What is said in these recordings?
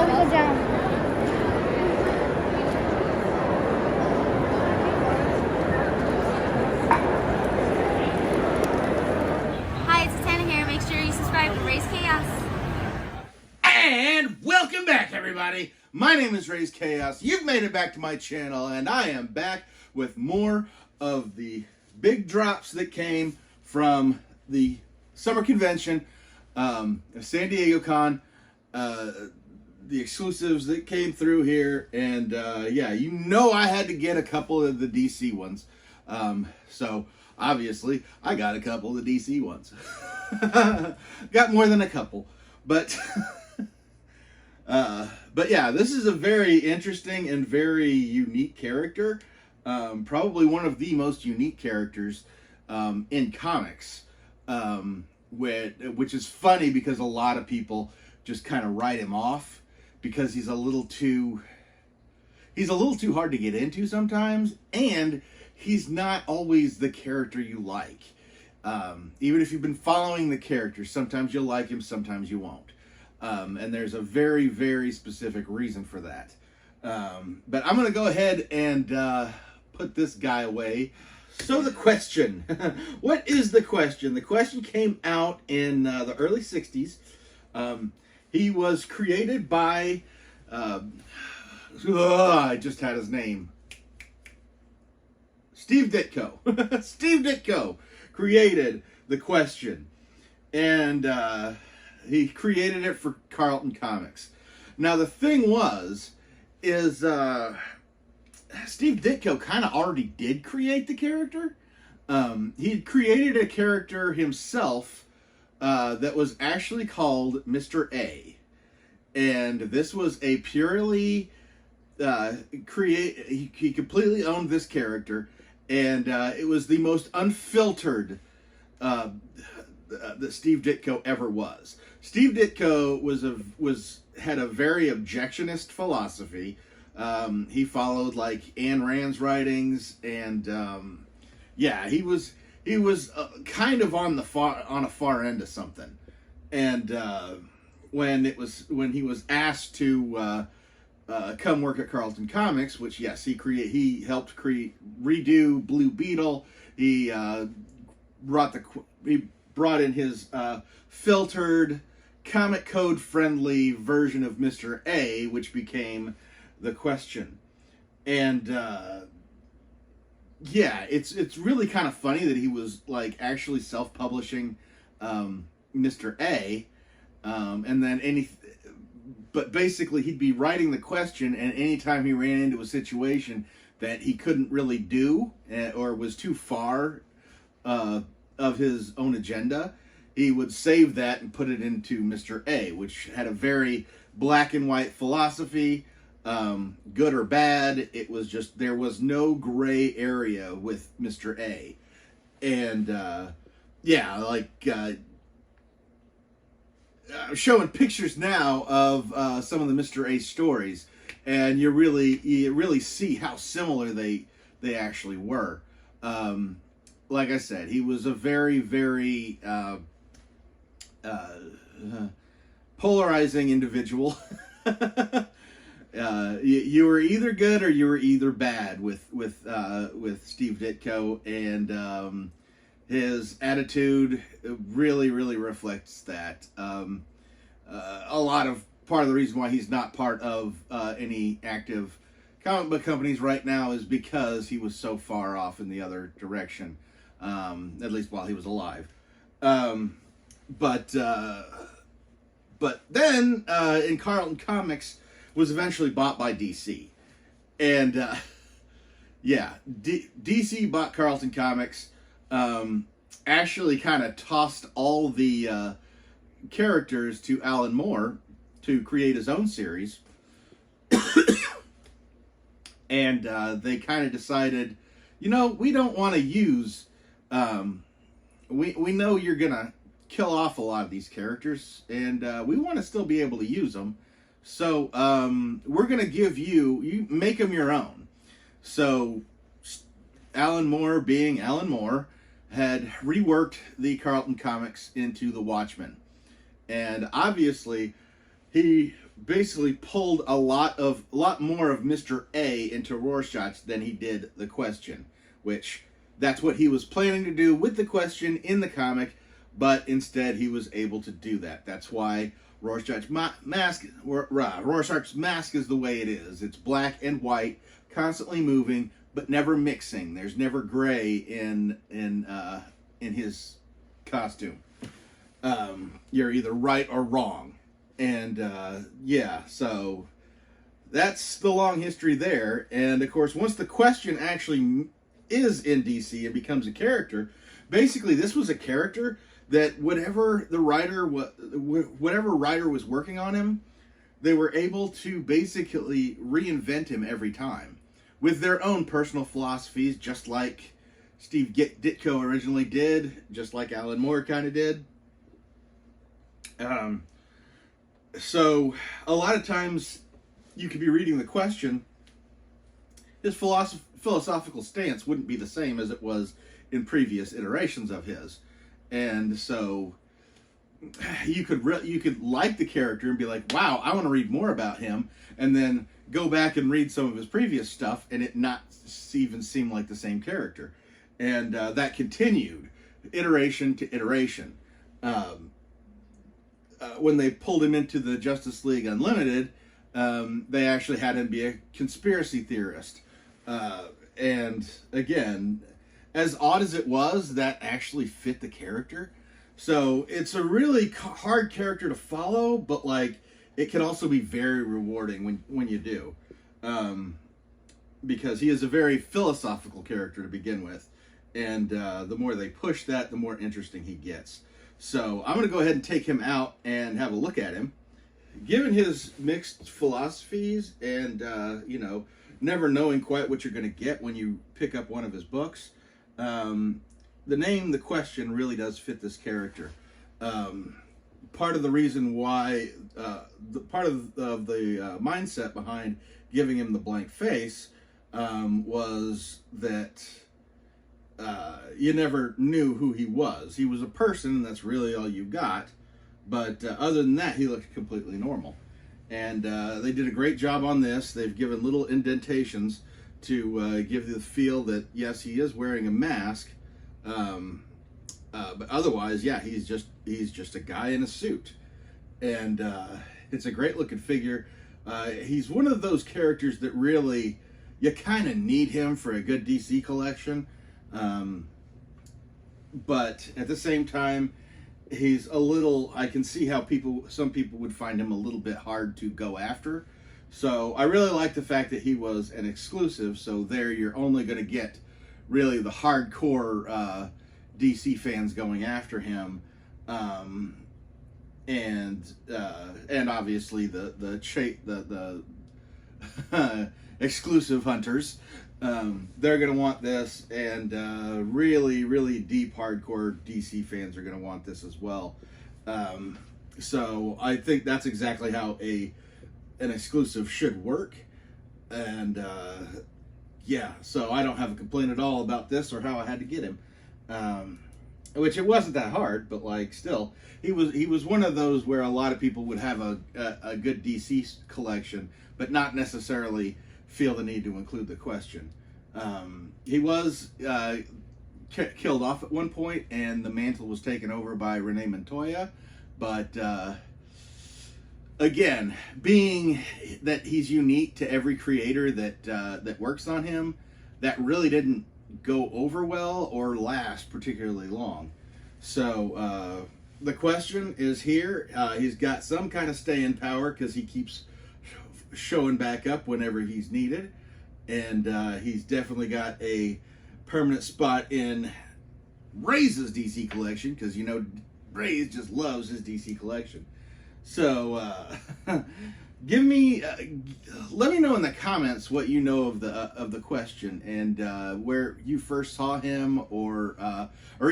go down. Hi, it's Tana here. Make sure you subscribe to Raze Chaos. And welcome back, everybody. My name is Raze Chaos. You've made it back to my channel, and I am back with more of the big drops that came from the summer convention, San Diego Con, the exclusives that came through here, and yeah, you know I had to get a couple of the DC ones. So obviously I got a couple of the DC ones. Got more than a couple, but but yeah, this is a very interesting and very unique character. Probably one of the most unique characters in comics, which is funny because a lot of people just kind of write him off because he's a little too hard to get into sometimes, and he's not always the character you like. Even if you've been following the character, sometimes you'll like him, sometimes you won't. And there's a very, very specific reason for that. But I'm going to go ahead and put this guy away. So the question, what is the question? The question came out in the early 60s. He was created by, I just had his name. Steve Ditko. Steve Ditko created the question. And he created it for Carlton Comics. Now the thing is Steve Ditko kind of already did create the character. He had created a character himself that was actually called Mr. A. And this was a purely he completely owned this character, and it was the most unfiltered that Steve Ditko ever was. Steve Ditko had a very objectionist philosophy. He followed like Ayn Rand's writings, and yeah, he was kind of on a far end of something. And when he was asked to come work at Carlton Comics, which yes, he helped redo Blue Beetle. He brought in his filtered, comic code friendly version of Mr. A, which became the Question. And yeah, it's really kind of funny that he was like actually self-publishing Mr. A, and then but basically he'd be writing the Question, and anytime he ran into a situation that he couldn't really do or was too far of his own agenda, he would save that and put it into Mr. A, which had a very black and white philosophy, good or bad. It was just, there was no gray area with Mr. A. And yeah, like I'm showing pictures now of some of the Mr. A stories, and you really see how similar they actually were. Like I said, he was a very, very polarizing individual. You were either good or you were either bad with Steve Ditko, and his attitude really, really reflects that. A lot of part of the reason why he's not part of any active comic book companies right now is because he was so far off in the other direction. At least while he was alive. But then in Carlton Comics was eventually bought by DC. And yeah, DC bought Carlton Comics, actually kind of tossed all the characters to Alan Moore to create his own series. And they kind of decided, you know, we don't want to use... we know you're gonna kill off a lot of these characters, and we want to still be able to use them. So we're gonna give you make them your own. So Alan Moore, being Alan Moore, had reworked the Carlton Comics into the Watchmen, and obviously he basically pulled a lot more of Mr. A into Rorschach than he did the Question, which that's what he was planning to do with the Question in the comic, but instead he was able to do that. That's why Rorschach's mask is the way it is. It's black and white, constantly moving, but never mixing. There's never gray in his costume. You're either right or wrong. And yeah, so that's the long history there. And of course, once the Question actually is in DC and becomes a character, basically this was a character that whatever writer was working on him, they were able to basically reinvent him every time with their own personal philosophies, just like Steve Ditko originally did, just like Alan Moore kind of did. So a lot of times you could be reading the Question, his philosophical stance wouldn't be the same as it was in previous iterations of his. And so you could like the character and be like, wow, I want to read more about him, and then go back and read some of his previous stuff and it not even seem like the same character. And that continued iteration to iteration. When they pulled him into the Justice League Unlimited, they actually had him be a conspiracy theorist. And again, as odd as it was, that actually fit the character. So it's a really hard character to follow, but like it can also be very rewarding when you do. Because he is a very philosophical character to begin with. And the more they push that, the more interesting he gets. So I'm going to go ahead and take him out and have a look at him. Given his mixed philosophies and, never knowing quite what you're going to get when you pick up one of his books, the name The Question really does fit this character. Part of the reason why, part of the mindset behind giving him the blank face was that you never knew who he was. He was a person, and that's really all you got. But other than that, he looked completely normal. And they did a great job on this. They've given little indentations to give the feel that, yes, he is wearing a mask. But otherwise, yeah, he's just a guy in a suit. And it's a great looking figure. He's one of those characters that really, you kind of need him for a good DC collection. But at the same time, he's a little, I can see how some people would find him a little bit hard to go after. So I really like the fact that he was an exclusive. So there you're only going to get really the hardcore DC fans going after him. And obviously the exclusive hunters. They're going to want this, and really, really deep, hardcore DC fans are going to want this as well. So I think that's exactly how an exclusive should work. And yeah, so I don't have a complaint at all about this or how I had to get him. Which it wasn't that hard, but like still, he was one of those where a lot of people would have a good DC collection, but not necessarily feel the need to include the Question. He was killed off at one point, and the mantle was taken over by Renee Montoya. But again, being that he's unique to every creator that works on him, that really didn't go over well or last particularly long. So the Question is here. He's got some kind of staying power because he keeps showing back up whenever he's needed, and he's definitely got a permanent spot in Raze's DC collection, because Raze just loves his DC collection. So let me know in the comments what you know of the Question, and where you first saw him, or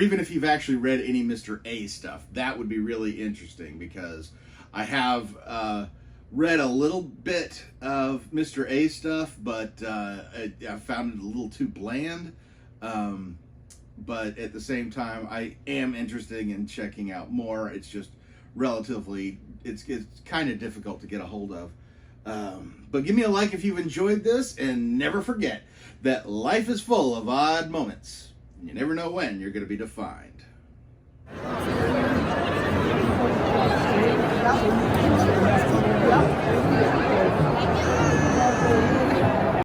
even if you've actually read any Mr. A stuff. That would be really interesting, because I have read a little bit of Mr. A stuff, but I found it a little too bland. But at the same time, I am interested in checking out more. It's just relatively it's kind of difficult to get a hold of. But give me a like if you've enjoyed this, and never forget that life is full of odd moments. And you never know when you're going to be defined.